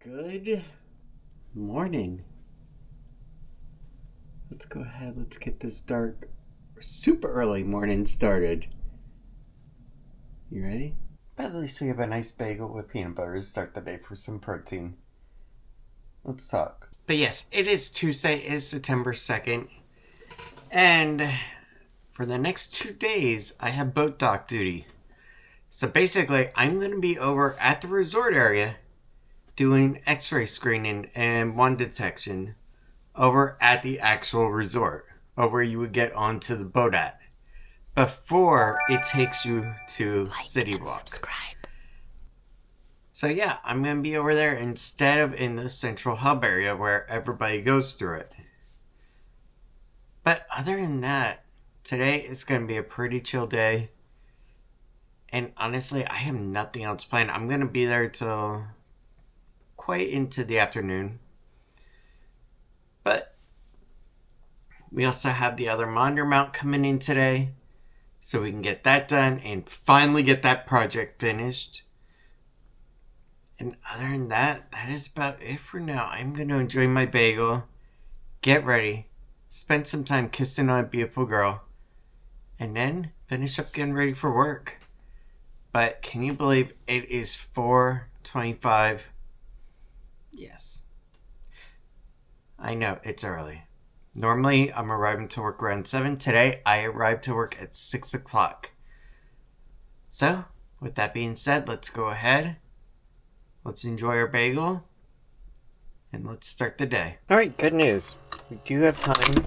Good morning. Let's go ahead. Let's get this dark, super early morning started. You ready? But at least we have a nice bagel with peanut butter to start the day for some protein. Let's talk. But yes, it is Tuesday. It is September 2nd. And for the next 2 days, I have boat dock duty. So basically, I'm going to be over at the resort area doing x-ray screening and wand detection over at the actual resort, or where you would get onto the boat at, before it takes you to City Walk. Subscribe. So yeah, I'm going to be over there instead of in the central hub area where everybody goes through it. But other than that, today is going to be a pretty chill day. And honestly, I have nothing else planned. I'm going to be there till quite into the afternoon. But we also have the other monitor mount coming in today, so we can get that done and finally get that project finished. And other than that, that is about it for now. I'm going to enjoy my bagel, get ready, spend some time kissing on a beautiful girl, and then finish up getting ready for work. But can you believe it is 4:25? Yes. I know, it's early. Normally, I'm arriving to work around 7. Today, I arrived to work at 6 o'clock. So, with that being said, let's go ahead. Let's enjoy our bagel. And let's start the day. Alright, good news. We do have time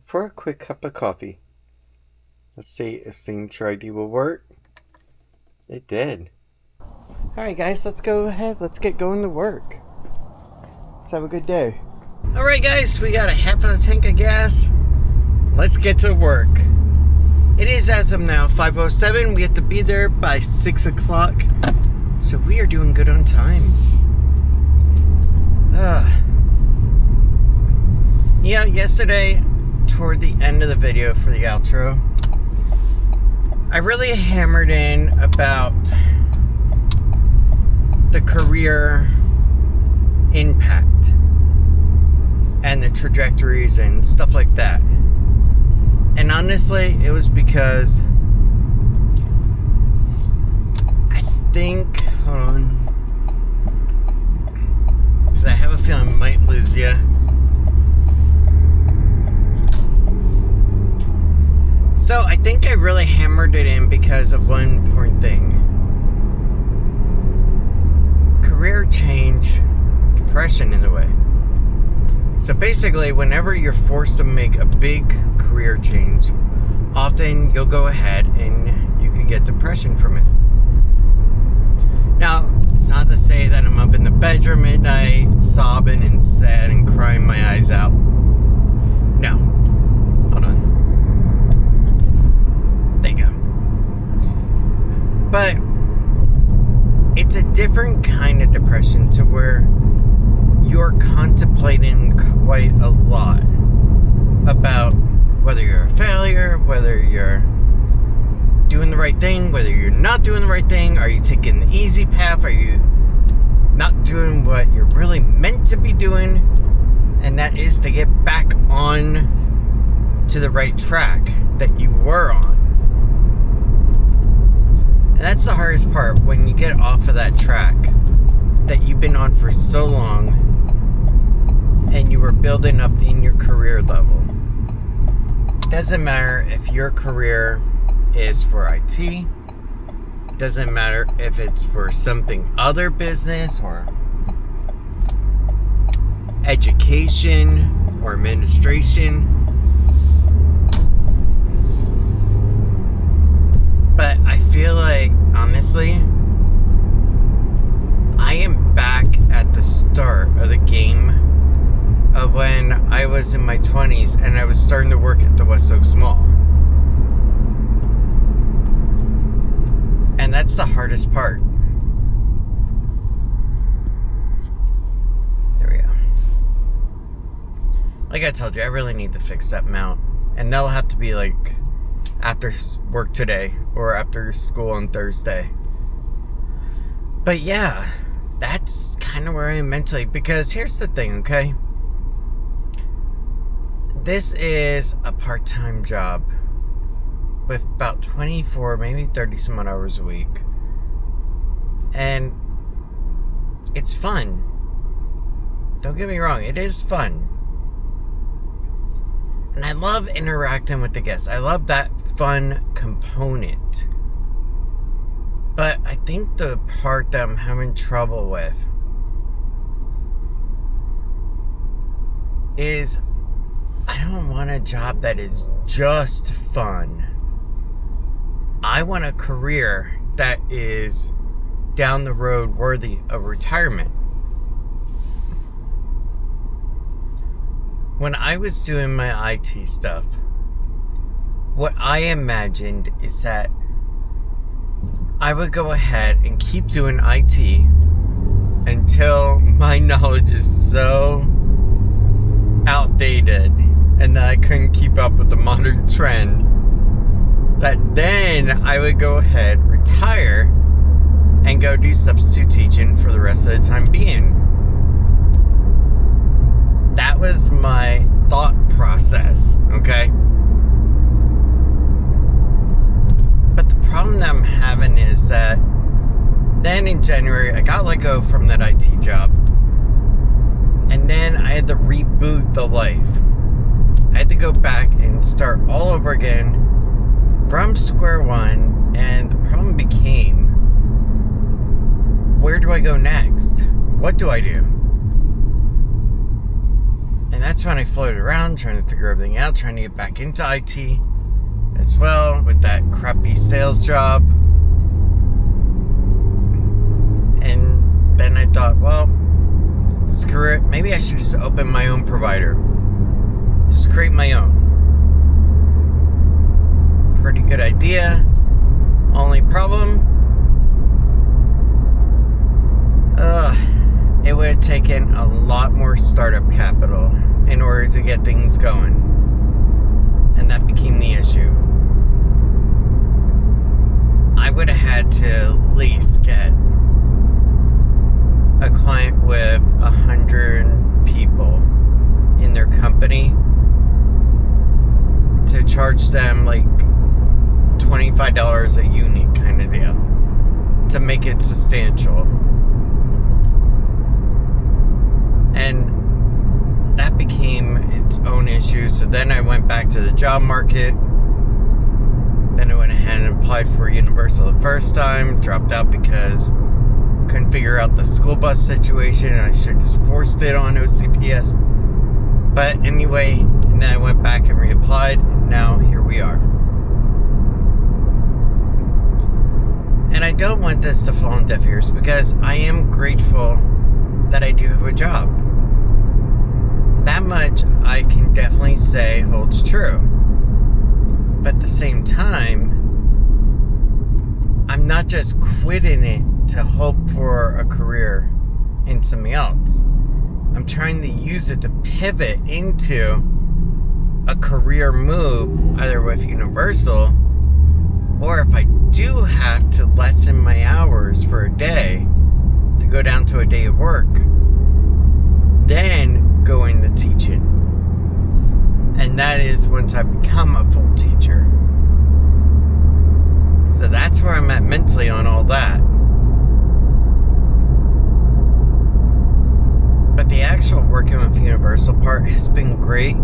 for a quick cup of coffee. Let's see if Signature ID will work. It did. Alright guys, let's go ahead. Let's get going to work. Let's have a good day. Alright guys, we got a half of a tank of gas. Let's get to work. It is as of now 5:07. We have to be there by 6 o'clock. So we are doing good on time. You know, yesterday, toward the end of the video for the outro, I really hammered in about the career impact and the trajectories and stuff like that. And honestly, it was because I think, hold on, because I have a feeling I might lose you. So I think I really hammered it in because of one important thing. Career change, depression in a way. So basically, whenever you're forced to make a big career change, often you'll go ahead and you can get depression from it. Now, it's not to say that I'm up in the bedroom at night, sobbing and sad and crying my eyes out. No. Hold on. There you go. But it's a different kind of depression to where you're contemplating quite a lot about whether you're a failure, whether you're doing the right thing, whether you're not doing the right thing. Are you taking the easy path? Are you not doing what you're really meant to be doing? And that is to get back on to the right track that you were on. And that's the hardest part, when you get off of that track that you've been on for so long and you were building up in your career level. Doesn't matter if your career is for IT, doesn't matter if it's for something other business or education or administration. But I feel like, honestly, I am back at the start of the game of when I was in my 20s and I was starting to work at the West Oaks Mall. And that's the hardest part. There we go. Like I told you, I really need to fix that mount. And that'll have to be like after work today or after school on Thursday. But yeah, that's kind of where I am mentally. Because here's the thing, okay? This is a part-time job with about 24, maybe 30 some odd hours a week. And it's fun. Don't get me wrong, it is fun. And I love interacting with the guests. I love that fun component. But I think the part that I'm having trouble with is I don't want a job that is just fun. I want a career that is down the road worthy of retirement. When I was doing my IT stuff, what I imagined is that I would go ahead and keep doing IT until my knowledge is so outdated and that I couldn't keep up with the modern trend, that then I would go ahead, retire, and go do substitute teaching for the rest of the time being. That was my thought process, okay? But the problem that I'm having is that then in January, I got let go from that IT job. And then I had to reboot the life. I had to go back and start all over again from square one. And the problem became, where do I go next? What do I do? And that's when I floated around trying to figure everything out, trying to get back into IT as well with that crappy sales job. And then I thought, well, screw it. Maybe I should just open my own provider. Just create my own. Pretty good idea. Only problem, it would have taken a lot more startup capital in order to get things going. And that became the issue. I would have had to at least get a client with 100 people in their company to charge them like $25 a unit kind of deal to make it substantial. And that became its own issue. So then I went back to the job market. Then I went ahead and applied for Universal the first time. Dropped out because couldn't figure out the school bus situation. I should just forced it on OCPS. But anyway, and then I went back and reapplied. And now here we are. And I don't want this to fall on deaf ears because I am grateful that I do have a job. That much I can definitely say holds true. But at the same time, I'm not just quitting it to hope for a career in something else. I'm trying to use it to pivot into a career move, either with Universal, or if I do have to lessen my hours for a day to go down to a day of work, then go into teaching. And that is once I become a full teacher. So that's where I'm at mentally on all that. But the actual working with Universal part has been great.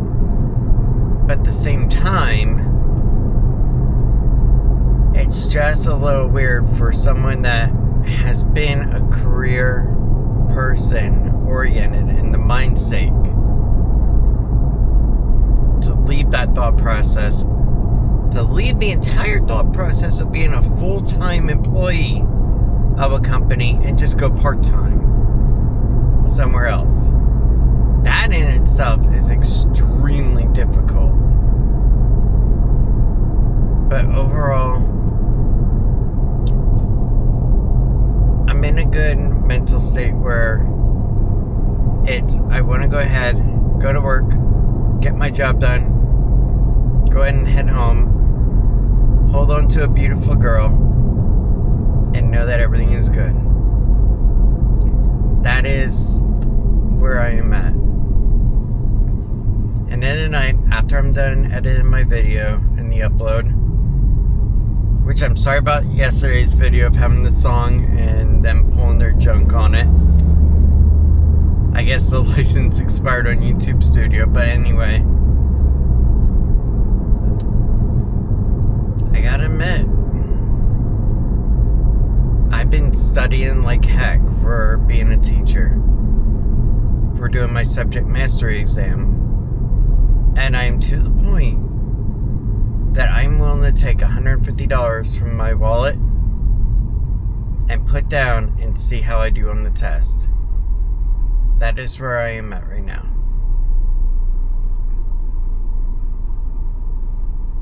But at the same time, it's just a little weird for someone that has been a career person oriented in the mindset to leave that thought process, to leave the entire thought process of being a full-time employee of a company and just go part-time somewhere else. That in itself is extremely difficult. But overall, I'm in a good mental state where I want to go ahead, go to work, get my job done, go ahead and head home, hold on to a beautiful girl, and know that everything is good. That is where I am at. And then tonight, after I'm done editing my video and the upload, which I'm sorry about yesterday's video of having the song and them pulling their junk on it. I guess the license expired on YouTube Studio, but anyway. I gotta admit, I've been studying like heck for being a teacher. For doing my subject mastery exam. And I'm to the point that I'm willing to take $150 from my wallet and put down and see how I do on the test. That is where I am at right now.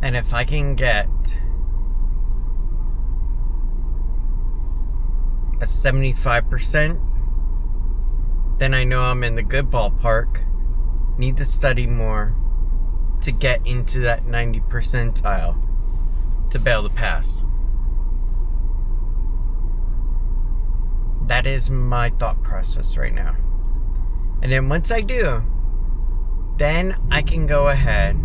And if I can get a 75%, then I know I'm in the good ballpark. Need to study more to get into that 90 percentile to be able to pass. That is my thought process right now. And then once I do, then I can go ahead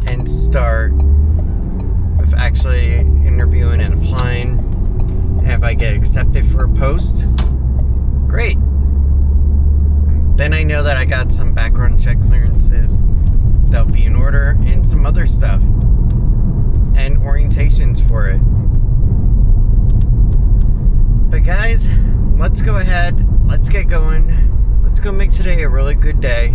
and start with actually interviewing and applying. And if I get accepted for a post, great. Then I know that I got some background check clearances that'll be in order and some other stuff and orientations for it. But guys, let's go ahead, let's get going. Let's go make today a really good day.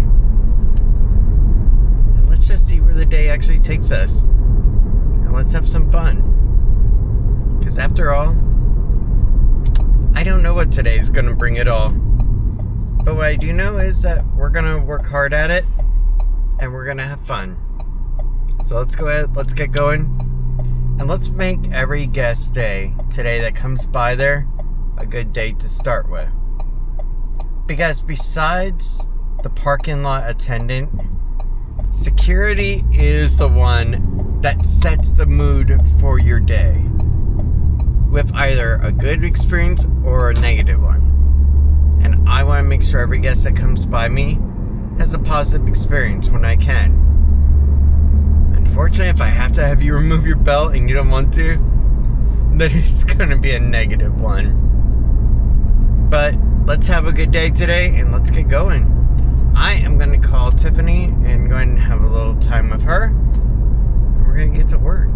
And let's just see where the day actually takes us. And let's have some fun. Because after all, I don't know what today's gonna bring at all. But what I do know is that we're gonna work hard at it and we're gonna have fun. So let's go ahead, let's get going. And let's make every guest day today that comes by there a good day to start with. Because besides the parking lot attendant, security is the one that sets the mood for your day. With either a good experience or a negative one. And I want to make sure every guest that comes by me has a positive experience when I can. Unfortunately, if I have to have you remove your belt and you don't want to, then it's going to be a negative one. But let's have a good day today and let's get going. I am going to call Tiffany and go ahead and have a little time with her. And we're going to get to work.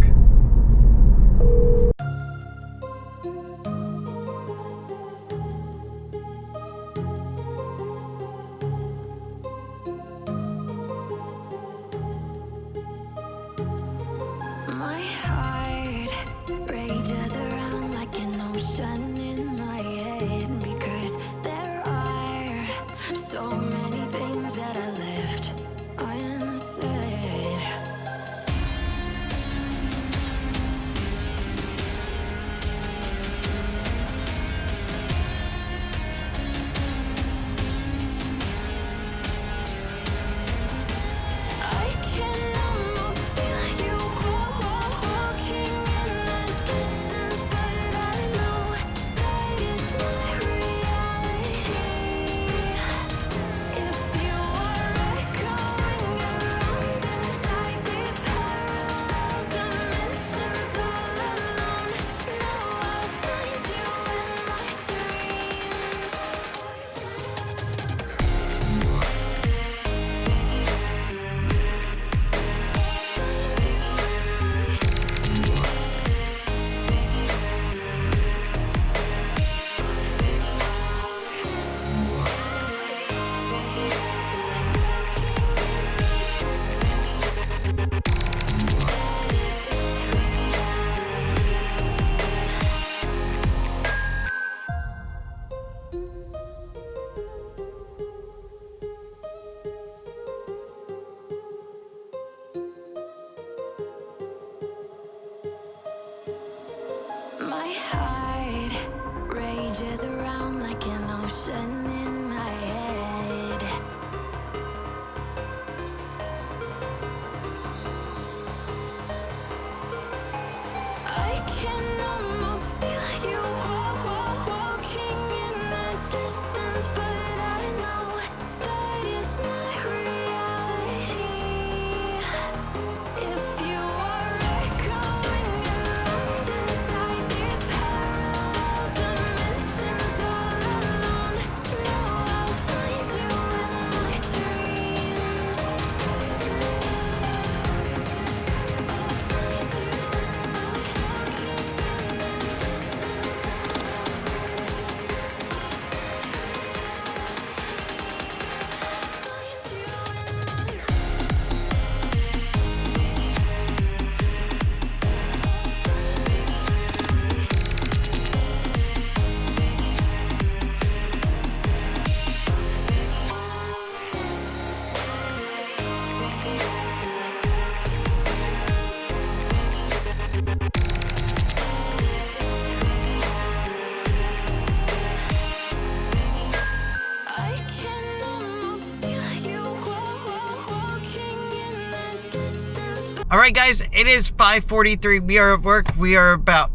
Alright guys, it is 5:43. We are at work. We are about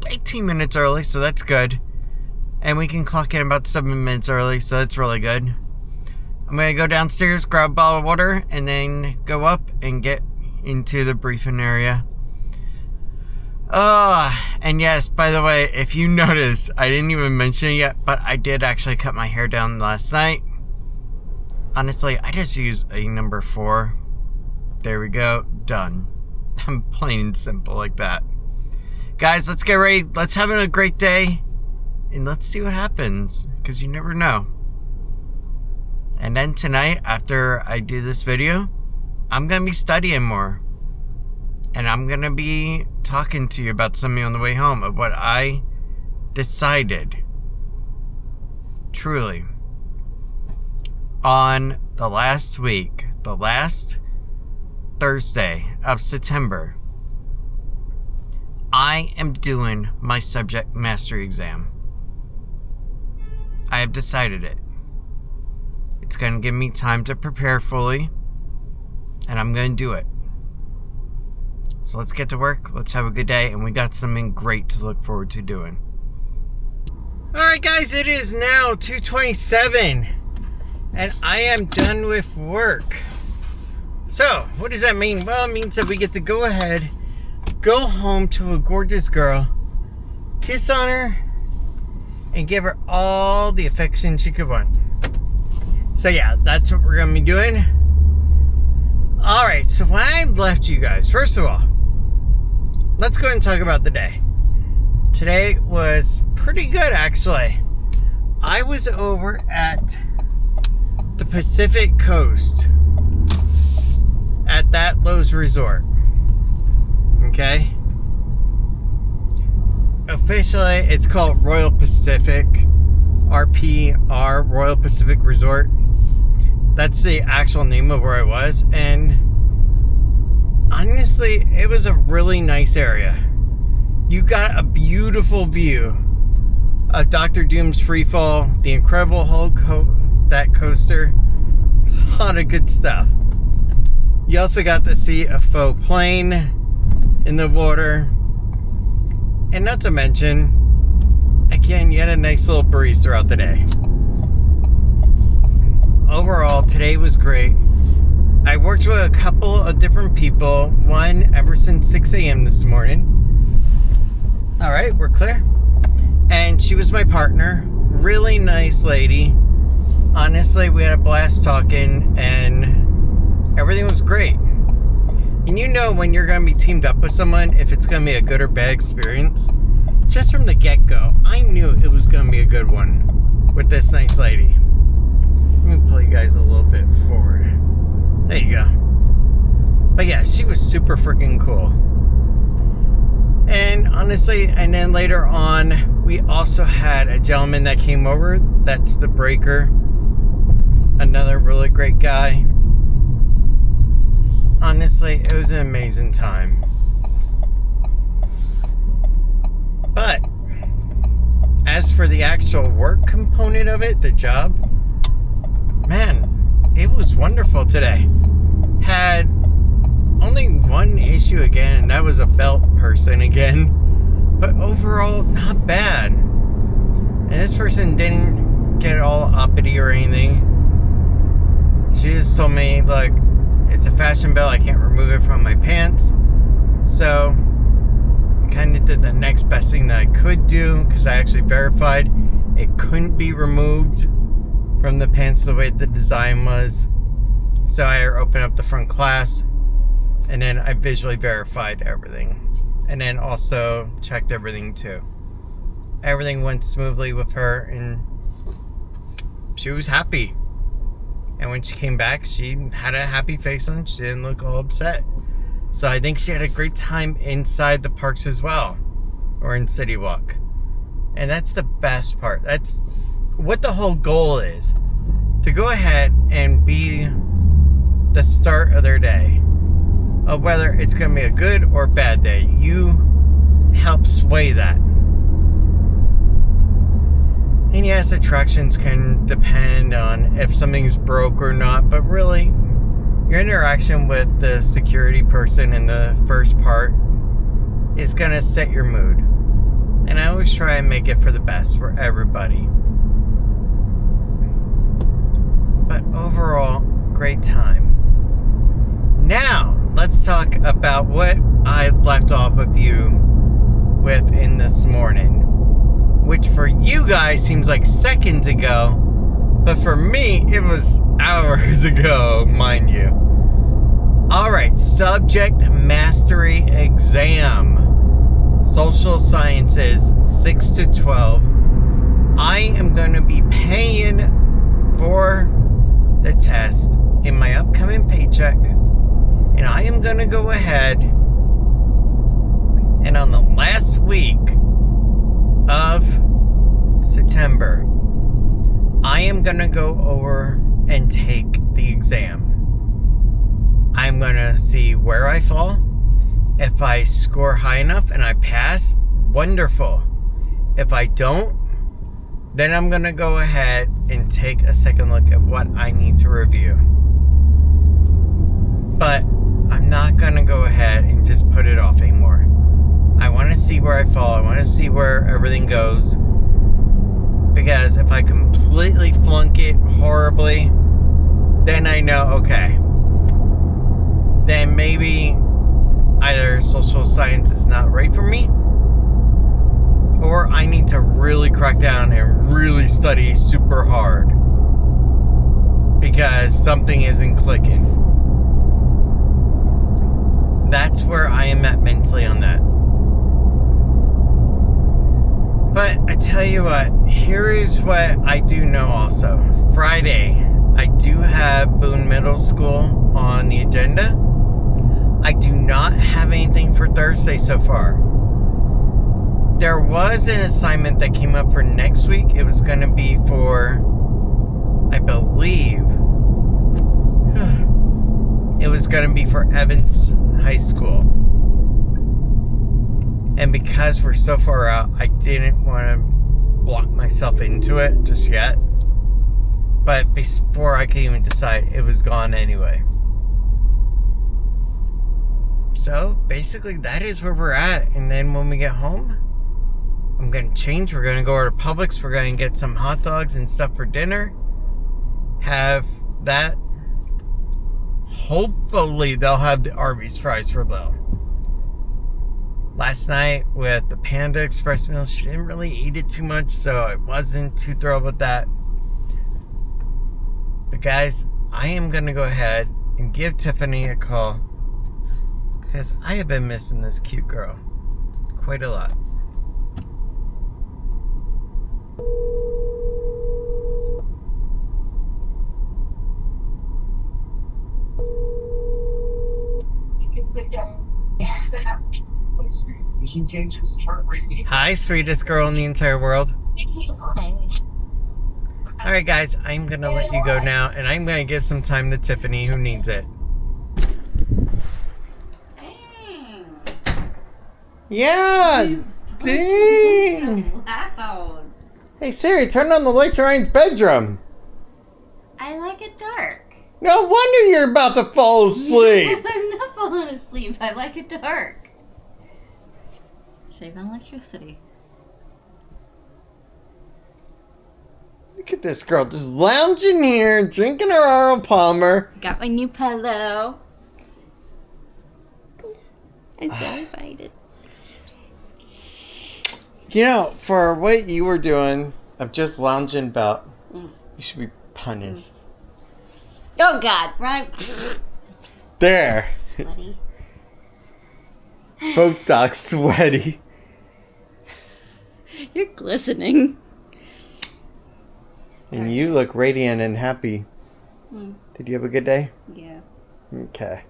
18 minutes early, so that's good. And we can clock in about 7 minutes early, so that's really good. I'm going to go downstairs, grab a bottle of water, and then go up and get into the briefing area. And yes, by the way, if you notice, I didn't even mention it yet, but I did actually cut my hair down last night. Honestly, I just used a number 4. There we go. Done. I'm plain and simple like that. Guys, let's get ready. Let's have a great day. And let's see what happens. Because you never know. And then tonight, after I do this video, I'm going to be studying more. And I'm going to be talking to you about something on the way home of what I decided. Truly. On the last week. The last Thursday of September, I am doing my subject mastery exam. I have decided it. It's going to give me time to prepare fully, and I'm going to do it. So let's get to work. Let's have a good day, and we got something great to look forward to doing. Alright guys, it is now 2:27, and I am done with work. So, what does that mean? Well, it means that we get to go ahead, go home to a gorgeous girl, kiss on her, and give her all the affection she could want. So yeah, that's what we're going to be doing. Alright, so when I left you guys, first of all, let's go ahead and talk about the day. Today was pretty good, actually. I was over at the Pacific Coast. At that Lowe's Resort. Okay? Officially, it's called Royal Pacific. RPR, Royal Pacific Resort. That's the actual name of where I was. And honestly, it was a really nice area. You got a beautiful view of Dr. Doom's Freefall, the Incredible Hulk, that coaster. A lot of good stuff. You also got to see a faux plane in the water. And not to mention, again, you had a nice little breeze throughout the day. Overall, today was great. I worked with a couple of different people. One ever since 6 a.m. this morning. Alright, we're clear. And she was my partner. Really nice lady. Honestly, we had a blast talking, and everything was great. And you know when you're going to be teamed up with someone, if it's going to be a good or bad experience. Just from the get-go, I knew it was going to be a good one with this nice lady. Let me pull you guys a little bit forward. There you go. But yeah, she was super freaking cool. And honestly, and then later on, we also had a gentleman that came over. That's the Breaker. Another really great guy. Honestly, it was an amazing time. But as for the actual work component of it, the job, man, it was wonderful today. Had only one issue again, and that was a belt person again. But overall, not bad. And this person didn't get all uppity or anything. She just told me, look, it's a fashion belt, I can't remove it from my pants. So I kind of did the next best thing that I could do, because I actually verified it couldn't be removed from the pants the way the design was. So I opened up the front clasp, and then I visually verified everything, and then also checked everything too. Everything went smoothly with her, and she was happy. And when she came back, she had a happy face on. She didn't look all upset. So I think she had a great time inside the parks as well. Or in City Walk. And that's the best part. That's what the whole goal is. To go ahead and be the start of their day. Of whether it's going to be a good or bad day. You help sway that. And yes, attractions can depend on if something's broke or not, but really, your interaction with the security person in the first part is going to set your mood. And I always try and make it for the best for everybody. But overall, great time. Now, let's talk about what I left off with you with in this morning. Which for you guys seems like seconds ago, but for me, it was hours ago, mind you. Alright, subject mastery exam. Social sciences, 6 to 12. I am going to be paying for the test in my upcoming paycheck. And I am going to go ahead and on the last week of September, I am going to go over and take the exam. I'm going to see where I fall. If I score high enough and I pass, wonderful. If I don't, then I'm going to go ahead and take a second look at what I need to review. But I'm not going to go ahead and just put it off anymore. I want to see where I fall. I want to see where everything goes. Because if I completely flunk it horribly, then I know, okay. Then maybe either social science is not right for me, or I need to really crack down and really study super hard. Because something isn't clicking. That's where I am at mentally on that. But I tell you what, here is what I do know also. Friday, I do have Boone Middle School on the agenda. I do not have anything for Thursday so far. There was an assignment that came up for next week. It was going to be for, I believe, it was going to be for Evans High School. And because we're so far out, I didn't want to block myself into it just yet. But before I could even decide, it was gone anyway. So basically that is where we're at. And then when we get home, I'm going to change. We're going to go to Publix. We're going to get some hot dogs and stuff for dinner. Have that. Hopefully they'll have the Arby's fries for Lil. Last night with the Panda Express meal, she didn't really eat it too much, so I wasn't too thrilled with that. But guys, I am going to go ahead and give Tiffany a call, because I have been missing this cute girl quite a lot. Hi, sweetest girl in the entire world. Alright guys, I'm going to let you go now, and I'm going to give some time to Tiffany who needs it. Yeah! Dang! So loud. Hey Siri, turn on the lights in Ryan's bedroom. I like it dark. No wonder you're about to fall asleep. I'm not falling asleep. I like it dark. Save on electricity. Look at this girl just lounging here, drinking her Arnold Palmer. Got my new pillow. I'm so excited. You know, for what you were doing of just lounging about, you should be punished. Oh God, right? There. Sweaty. Folk dog sweaty. You're glistening. And you look radiant and happy. Did you have a good day? Yeah. Okay.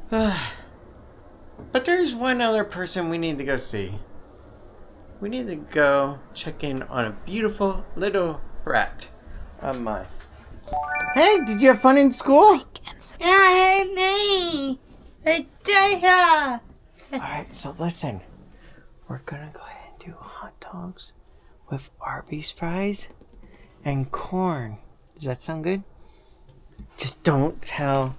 But there's one other person we need to go see. We need to go check in on a beautiful little rat of mine. Hey, did you have fun in school? Yeah, me. Alright, so listen. We're gonna go ahead and do hot dogs with Arby's fries and corn. Does that sound good? Just don't tell.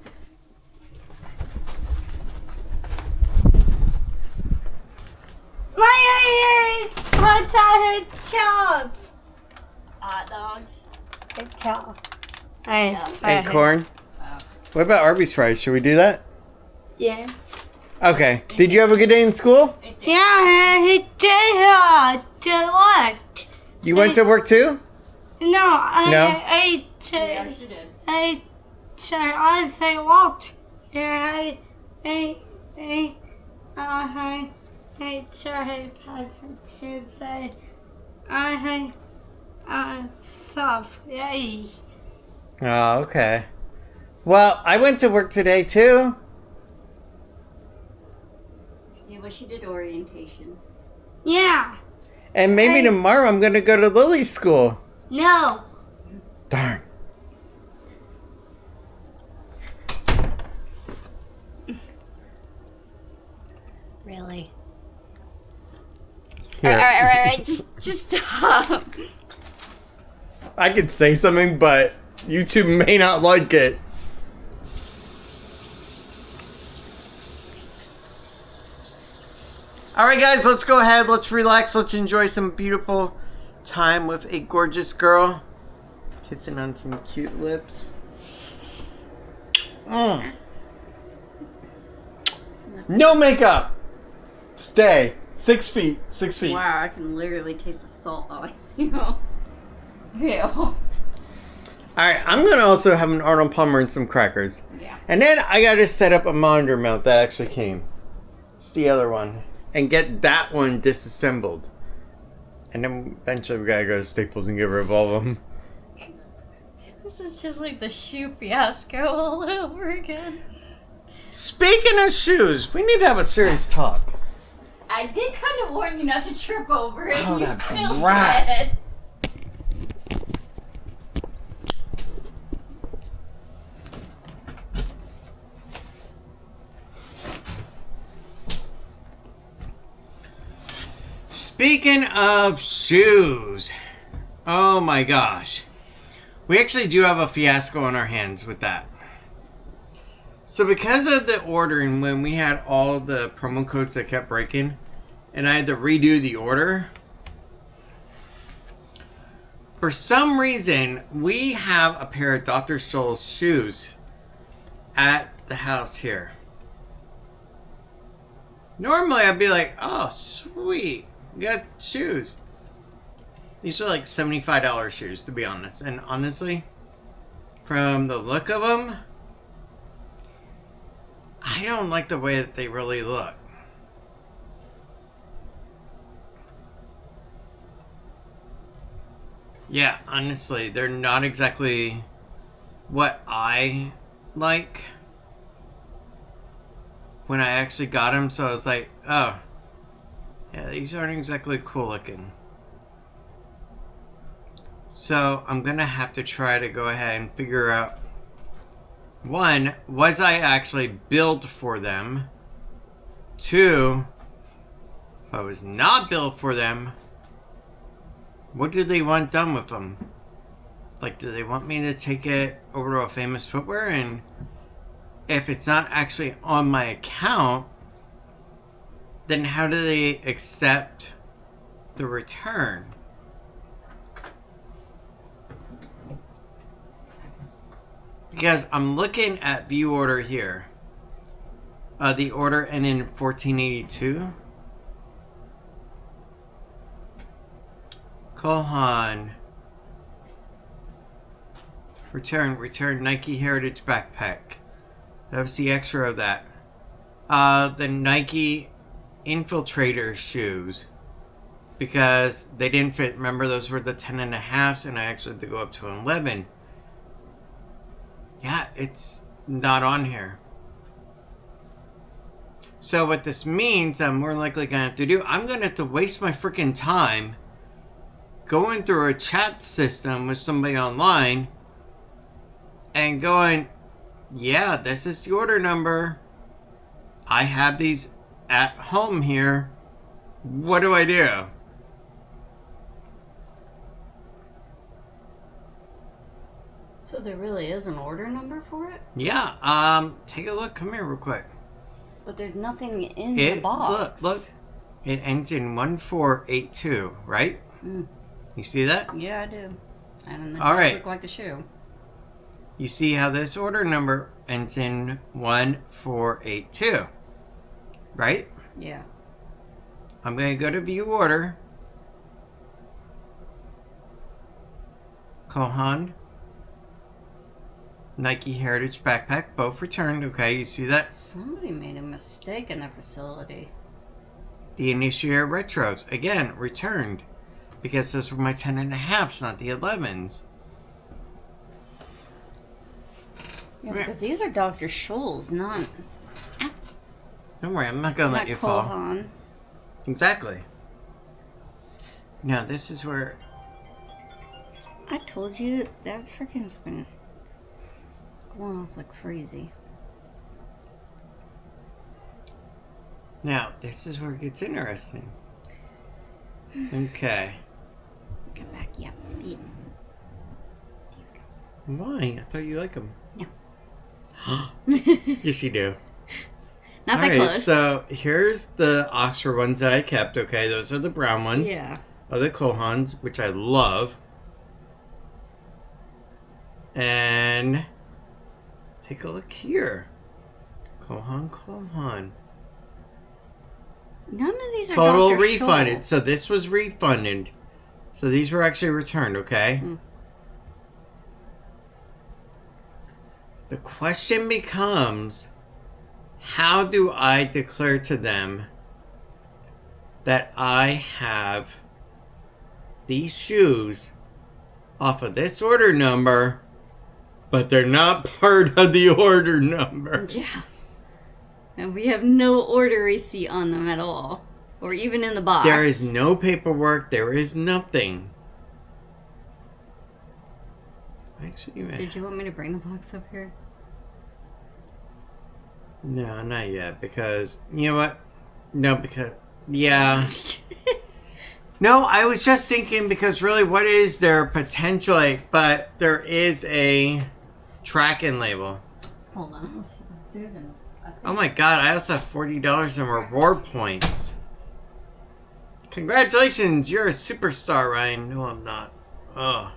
What's a job? Hot dogs. Good job. And corn? What about Arby's fries? Should we do that? Yeah. Okay. Did you have a good day in school? Yeah, he did to what? You went to work too? No, No? Yeah, she did. I say what? Yeah, stuff. Yay. Oh, okay. Well, I went to work today too. Yeah, but she did orientation. Yeah. And maybe tomorrow I'm going to go to Lily's school. No. Darn. Really? Here. All right. Just stop. I could say something, but you two may not like it. Alright guys, let's go ahead, let's relax, let's enjoy some beautiful time with a gorgeous girl. Kissing on some cute lips. No makeup! Stay. 6 feet. 6 feet. Wow, I can literally taste the salt on you. Ew. Alright, I'm gonna also have an Arnold Palmer and some crackers. Yeah. And then I gotta set up a monitor mount that actually came. It's the other one. And get that one disassembled. And then eventually we gotta go to Staples and get rid of all of them. This is just like the shoe fiasco all over again. Speaking of shoes, we need to have a serious talk. I did kind of warn you not to trip over it. Oh, You that still brat. did. Speaking of shoes, oh my gosh. We actually do have a fiasco on our hands with that. So because of the ordering, when we had all the promo codes that kept breaking, and I had to redo the order, for some reason, we have a pair of Dr. Scholl's shoes at the house here. Normally I'd be like, oh sweet, you got shoes. These are like $75 shoes, to be honest. And honestly, from the look of them, I don't like the way that they really look. Yeah, honestly, they're not exactly what I like when I actually got them. So I was like, oh, yeah, these aren't exactly cool looking. So I'm going to have to try to go ahead and figure out, one, was I actually billed for them? Two, if I was not billed for them, what do they want done with them? Like, do they want me to take it over to a Famous Footwear? And if it's not actually on my account, then how do they accept the return? Because I'm looking at view order here. The order ending in 1482. Colon. Return Nike Heritage Backpack. That was the extra of that. The Nike Infiltrator shoes. Because they didn't fit. Remember, those were the 10.5s, and I actually had to go up to an 11. Yeah, it's not on here. So what this means, I'm more likely going to have to do, I'm going to have to waste my freaking time going through a chat system with somebody online and going, yeah, this is the order number. I have these at home here. What do I do? So there really is an order number for it? Yeah, take a look. Come here real quick. But there's nothing in the box. Look. It ends in 1482, right? Mm. You see that? Yeah, I do. And it All does right. look like a shoe. You see how this order number ends in 1482, right? Yeah. I'm going to go to view order. Kohan. Nike Heritage Backpack, both returned. Okay, you see that? Somebody made a mistake in their facility. The Initiator Retros, again, returned. Because those were my 10.5s, not the 11s. Yeah, because these are Dr. Scholl's, not Don't worry, I'm not going to let you fall. Kohan. Exactly. Now, this is where... I told you that freaking's been going off like crazy. Now, this is where it gets interesting. Okay. Get back, yeah. Yeah. Why? I thought you like them. No. Yes, you do. Not that Alright, close. so here's the Oxford ones that I kept, okay? Those are the brown ones. Yeah. Of the Kohans, which I love. And take a look here. Kohan. None of these are Total Dr. refunded. Scholl. So this was refunded. So these were actually returned, okay? Mm. The question becomes, how do I declare to them that I have these shoes off of this order number, but they're not part of the order number? Yeah. And we have no order receipt on them at all. Or even in the box. There is no paperwork. There is nothing. Actually, Did you want me to bring the box up here? no, not yet. Because, you know what? No, because, yeah. No, I was just thinking because really what is their potential, but there is a tracking label. Hold on. There's an... Oh my god, I also have $40 in reward points. Congratulations, you're a superstar, Ryan. No, I'm not. Ugh.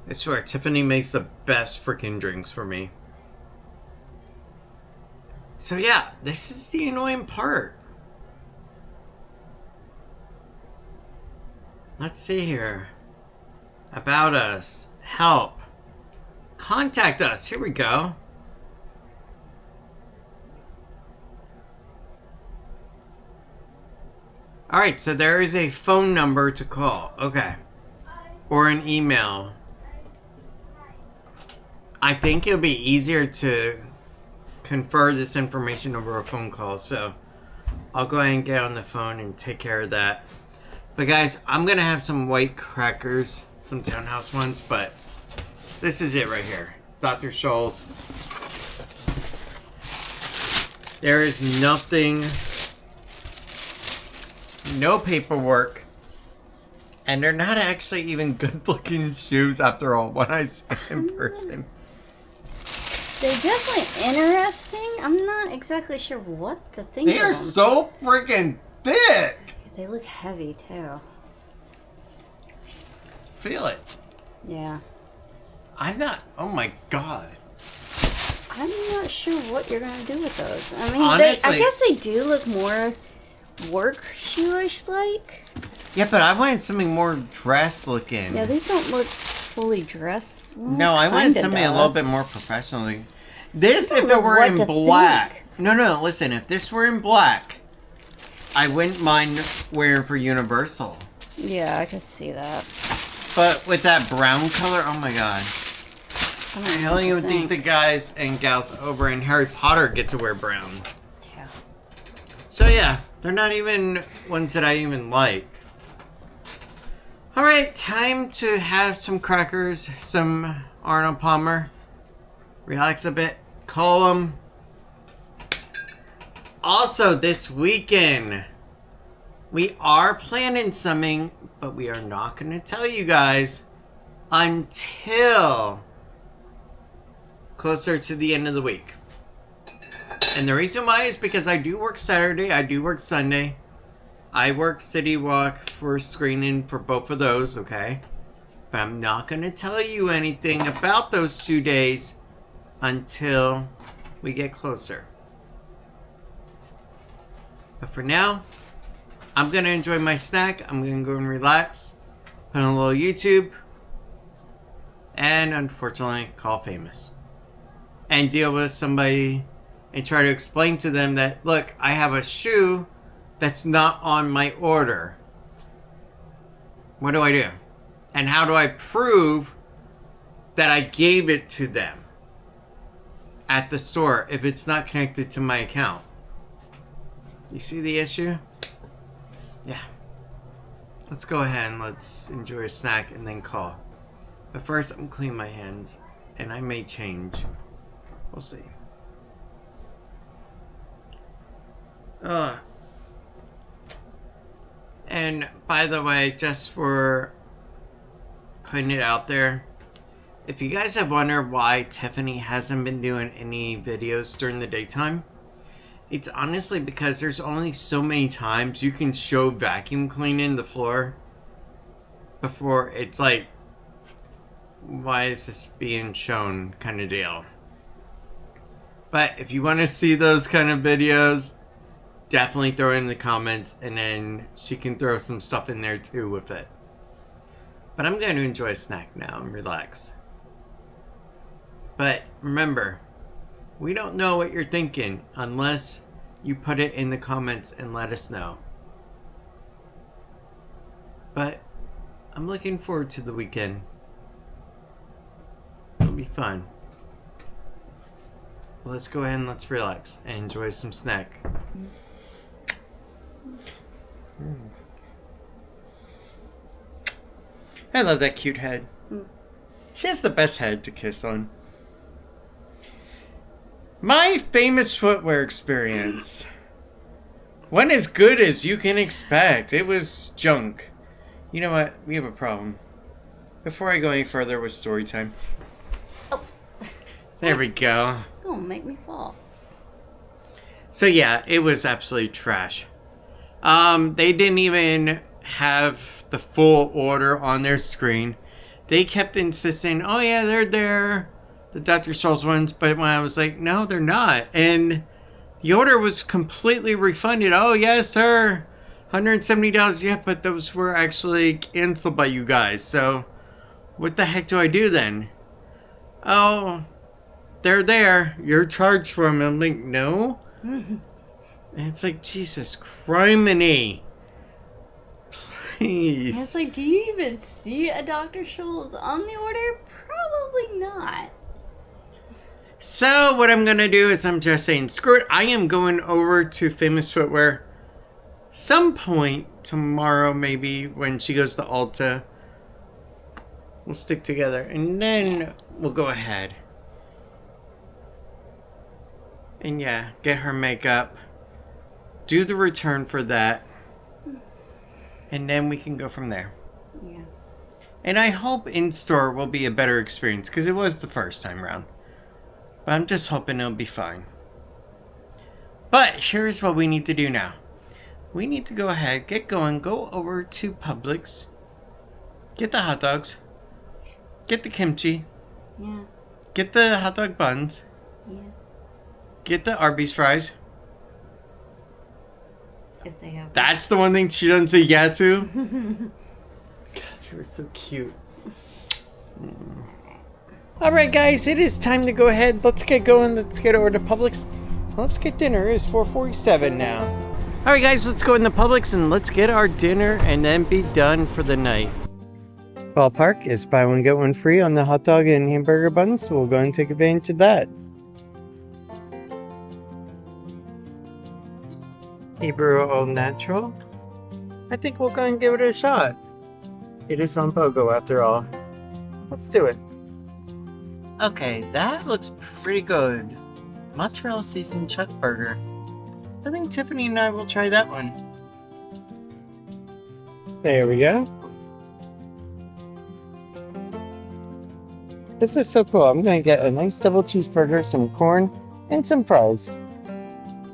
I swear, Tiffany makes the best freaking drinks for me. So yeah, this is the annoying part. Let's see here. About us. Help. Contact us. Here we go. Alright, so there is a phone number to call. Okay. Or an email. I think it'll be easier to confer this information over a phone call. So I'll go ahead and get on the phone and take care of that. But guys, I'm going to have some white crackers. Some Townhouse ones. But this is it right here. Dr. Scholl's. There is nothing. No paperwork. And they're not actually even good looking shoes after all when I see them in person. They're definitely interesting. I'm not exactly sure what to think They of are them. so freaking thick. They look heavy too. Feel it. Yeah. I'm not. Oh my god. I'm not sure what you're gonna do with those. I mean, Honestly- I guess they do look more work shoeish like. Yeah, but I wanted something more dress looking. Yeah, these don't look fully dressed. Well, No, I wanted kinda something a does. little bit more professional. This, I don't if it know were what in to black. think. No, listen. If this were in black, I wouldn't mind wearing for Universal. Yeah, I can see that. But with that brown color, oh my god. I I don't even think the guys and gals over in Harry Potter get to wear brown. Yeah. So yeah, they're not even ones that I even like. Alright, time to have some crackers, some Arnold Palmer. Relax a bit, Call them. Also, this weekend, we are planning something, but we are not going to tell you guys until closer to the end of the week. And the reason why is because I do work Saturday, I do work Sunday. I work City Walk for screening for both of those, okay? But I'm not going to tell you anything about those 2 days until we get closer. But for now, I'm going to enjoy my snack. I'm going to go and relax, put on a little YouTube, and unfortunately call Famous. And deal with somebody and try to explain to them that, look, I have a shoe that's not on my order. What do I do? And how do I prove that I gave it to them at the store if it's not connected to my account? You see the issue? Yeah. Let's go ahead and let's enjoy a snack and then call. But first, I'm cleaning my hands and I may change. We'll see. And by the way, just for putting it out there, if you guys have wondered why Tiffany hasn't been doing any videos during the daytime, it's honestly because there's only so many times you can show vacuum cleaning the floor before it's like, why is this being shown kind of deal. But if you want to see those kind of videos, definitely throw it in the comments, and then she can throw some stuff in there too with it. But I'm going to enjoy a snack now and relax. But remember, we don't know what you're thinking unless you put it in the comments and let us know. But I'm looking forward to the weekend. It'll be fun. Well, let's go ahead and let's relax and enjoy some snack. I love that cute head. She has the best head to kiss on. My famous footwear experience. Went as good as you can expect. It was junk. You know what? We have a problem. Before I go any further with story time. Oh. There we go. Don't make me fall. So yeah, it was absolutely trash. They didn't even have the full order on their screen. They kept insisting, oh yeah, they're there, the Dr. Scholl's ones, but when I was like, no, they're not. And the order was completely refunded. Oh yes, sir, $170. Yeah, but those were actually canceled by you guys. So what the heck do I do then? Oh, they're there. You're charged for them. I'm like, no. And it's like, Jesus criminy. Please. It's like, do you even see a Dr. Scholl's on the order? Probably not. So what I'm going to do is I'm just saying, screw it. I am going over to Famous Footwear some point tomorrow, maybe when she goes to Ulta. We'll stick together and then we'll go ahead. And yeah, get her makeup. Do the return for that. And then we can go from there. Yeah. And I hope in-store will be a better experience, because it was the first time around. But I'm just hoping it'll be fine. But here's what we need to do now. We need to go ahead, get going, go over to Publix. Get the hot dogs. Get the kimchi. Yeah. Get the hot dog buns. Yeah. Get the Arby's fries. If they have. That's the one thing she doesn't say yeah to. God, she was so cute. Alright guys, it is time to go ahead. Let's get going. Let's get over to Publix. Let's get dinner. It's 4:47 now. Alright guys, let's go in the Publix and let's get our dinner and then be done for the night. Ballpark is buy one get one free on the hot dog and hamburger buns, so we'll go and take advantage of that. Hebrew All Natural. I think we'll go and give it a shot. It is on BOGO after all. Let's do it. Okay, that looks pretty good. mozzarella seasoned chuck burger. I think Tiffany and I will try that one. There we go. This is so cool. I'm going to get a nice double cheeseburger, some corn, and some fries.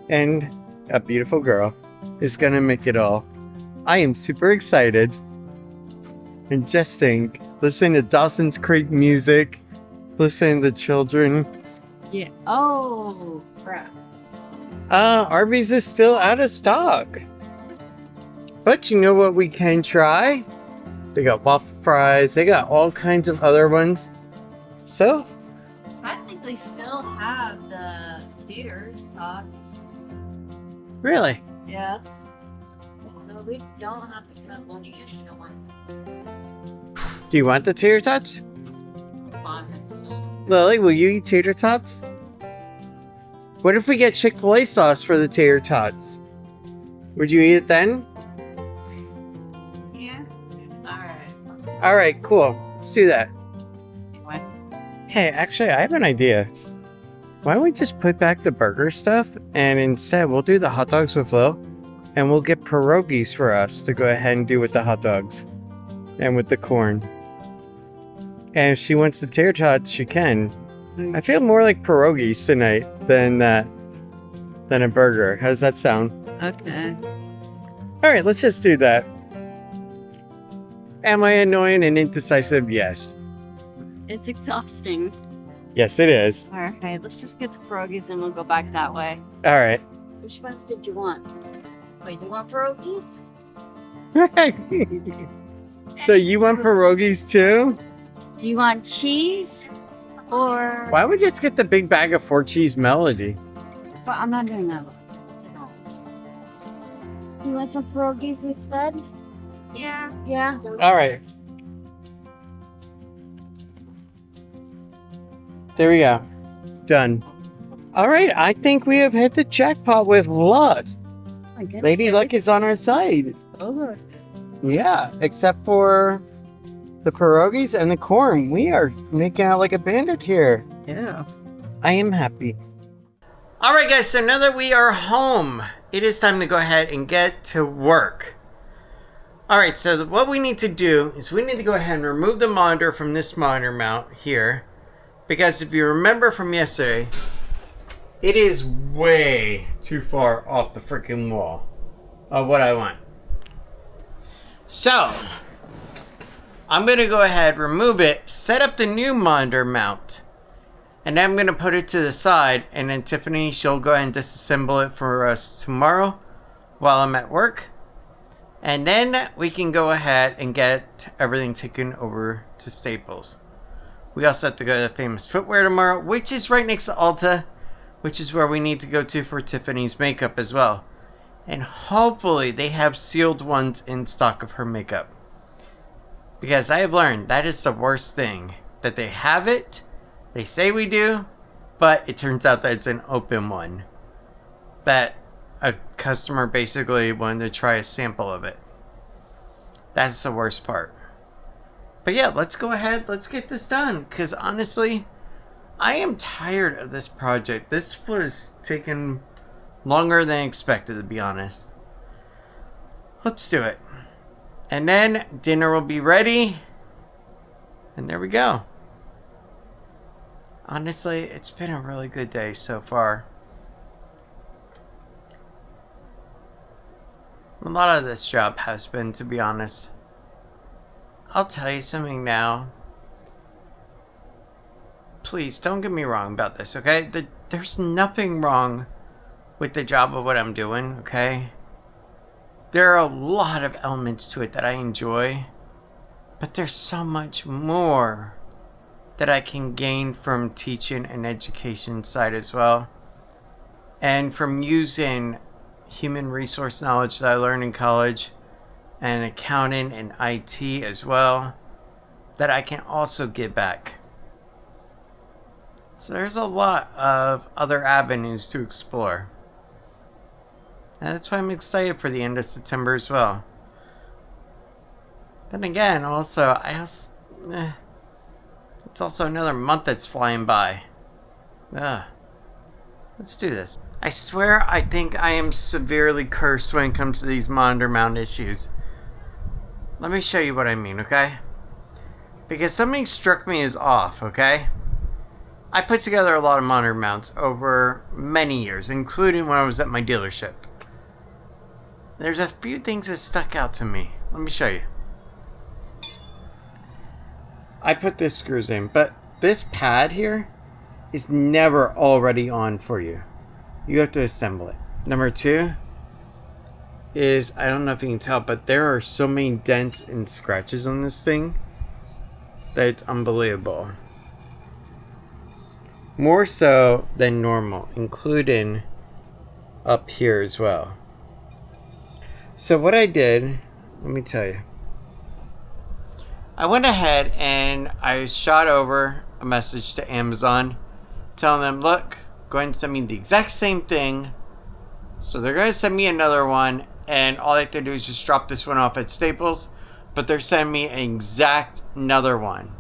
And a beautiful girl is going to make it all. I am super excited. And just think, listening to Dawson's Creek music, listening to children. Yeah. Oh, crap. Arby's is still out of stock. But you know what we can try? They got waffle fries. They got all kinds of other ones. So, I think they still have the taters tots. really? Yes. So we don't have to spend money if you don't want Do you want the tater tots? fun. Lily, will you eat tater tots? What if we get Chick-fil-A sauce for the tater tots? Would you eat it then? Yeah. Alright. Alright, cool. Let's do that. What? Hey, actually, I have an idea. Why don't we just put back the burger stuff and instead we'll do the hot dogs with Lil and we'll get pierogies for us to go ahead and do with the hot dogs and with the corn. And if she wants the tater tots, she can. I feel more like pierogies tonight than a burger. How does that sound? Okay. Alright, let's just do that. Am I annoying and indecisive? Yes. It's exhausting. Yes, it is. Alright, let's just get the pierogies and we'll go back that way. Alright. Which ones did you want? Wait, you want pierogies? So you want pierogies too? Do you want cheese? Or... Why don't we just get the big bag of 4-cheese melody? Well, I'm not doing that. You want some pierogies instead? Yeah. Yeah? Alright. There we go. Done. Alright, I think we have hit the jackpot with luck. My goodness. Lady Luck is on our side. Oh, Yeah, except for the pierogies and the corn. We are making out like a bandit here. yeah. I am happy. Alright guys, so now that we are home, it is time to go ahead and get to work. Alright, so what we need to do is we need to go ahead and remove the monitor from this monitor mount here. Because if you remember from yesterday, it is way too far off the freaking wall of what I want. So, I'm going to go ahead, remove it, set up the new monitor mount. And then I'm going to put it to the side. And then Tiffany, she'll go ahead and disassemble it for us tomorrow while I'm at work. And then we can go ahead and get everything taken over to Staples. We also have to go to Famous Footwear tomorrow, which is right next to Ulta, which is where we need to go to for Tiffany's makeup as well. And hopefully they have sealed ones in stock of her makeup. Because I have learned that is the worst thing. That they have it, they say we do, but it turns out that it's an open one. That a customer basically wanted to try a sample of it. That's the worst part. But yeah, let's go ahead, let's get this done. Because honestly, I am tired of this project. This was taking longer than expected, to be honest. Let's do it. And then dinner will be ready. And there we go. Honestly, it's been a really good day so far. A lot of this job has been, to be honest. I'll tell you something now. Please, don't get me wrong about this, okay? There's nothing wrong with the job of what I'm doing, okay? There are a lot of elements to it that I enjoy. But there's so much more that I can gain from teaching and education side as well. And from using human resource knowledge that I learned in college and accounting and IT as well, that I can also give back. So there's a lot of other avenues to explore. And that's why I'm excited for the end of September as well. Then again, also, it's also another month that's flying by. Ugh. Let's do this. I swear I think I am severely cursed when it comes to these monitor mount issues. Let me show you what I mean, okay? Because something struck me as off, okay? I put together a lot of monitor mounts over many years, including when I was at my dealership. There's a few things that stuck out to me. Let me show you. I put this screws in, but this pad here is never already on for you. You have to assemble it. Number 2 is, I don't know if you can tell, but there are so many dents and scratches on this thing that it's unbelievable. More so than normal, including up here as well. So what I did, let me tell you. I went ahead and I shot over a message to Amazon telling them, look, go ahead and send me the exact same thing. So they're going to send me another one, and all I have to do is just drop this one off at Staples, but they're sending me an exact another one.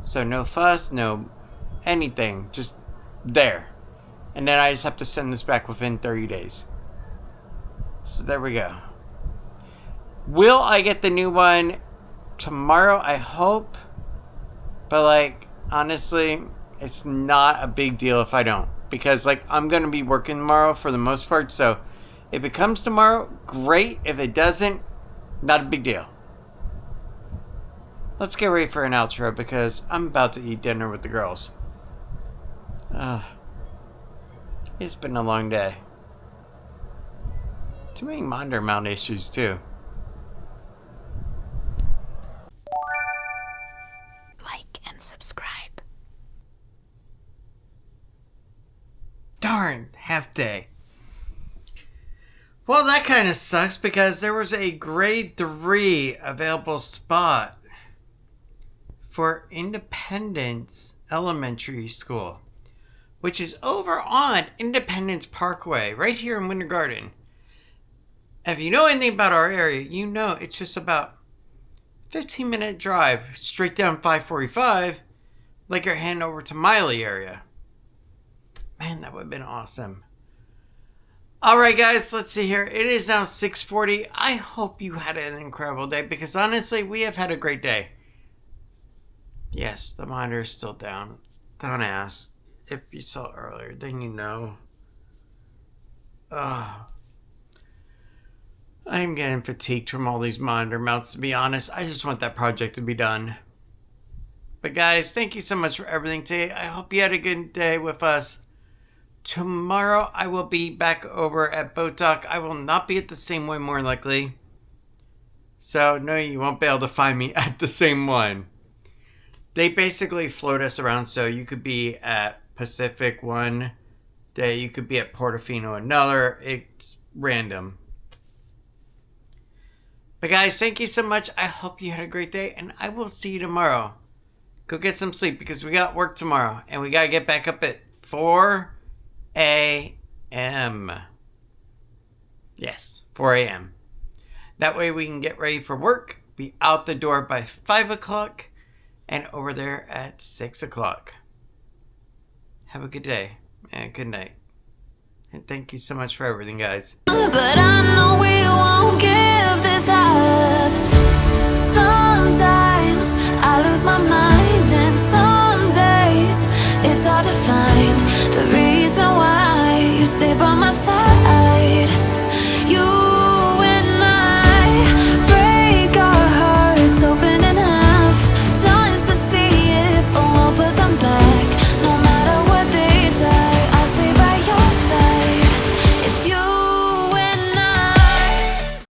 So no fuss, no anything, just there. And then I just have to send this back within 30 days. So there we go. Will I get the new one tomorrow? I hope. But like, honestly, it's not a big deal if I don't. Because like, I'm going to be working tomorrow for the most part. So if it comes tomorrow, great. If it doesn't, not a big deal. Let's get ready for an outro because I'm about to eat dinner with the girls. It's been a long day. Too many monitor mount issues too. Like and subscribe. Darn, half day. Well, that kind of sucks because there was a grade 3 available spot for Independence Elementary School, which is over on Independence Parkway, right here in Winter Garden. If you know anything about our area, you know it's just about 15-minute drive straight down 545, like you're heading over to Miley area. Man, that would have been awesome. Alright guys, let's see here. It is now 6:40. I hope you had an incredible day because honestly, we have had a great day. Yes, the monitor is still down. Don't ask. If you saw it earlier, then you know. I am getting fatigued from all these monitor mounts, to be honest. I just want that project to be done. But guys, thank you so much for everything today. I hope you had a good day with us. Tomorrow, I will be back over at Boat Dock. I will not be at the same one, more likely. So, no, you won't be able to find me at the same one. They basically float us around, so you could be at Pacific one day, you could be at Portofino another. It's random. But guys, thank you so much. I hope you had a great day, and I will see you tomorrow. Go get some sleep because we got work tomorrow, and we got to get back up at 4 a.m. Yes, 4 a.m. That way we can get ready for work, be out the door by 5 o'clock, and over there at 6 o'clock. Have a good day and good night. And thank you so much for everything, guys. But I know we won't give this up. Sometimes I lose my mind, and some days it's hard to find the reason why you stay by my side.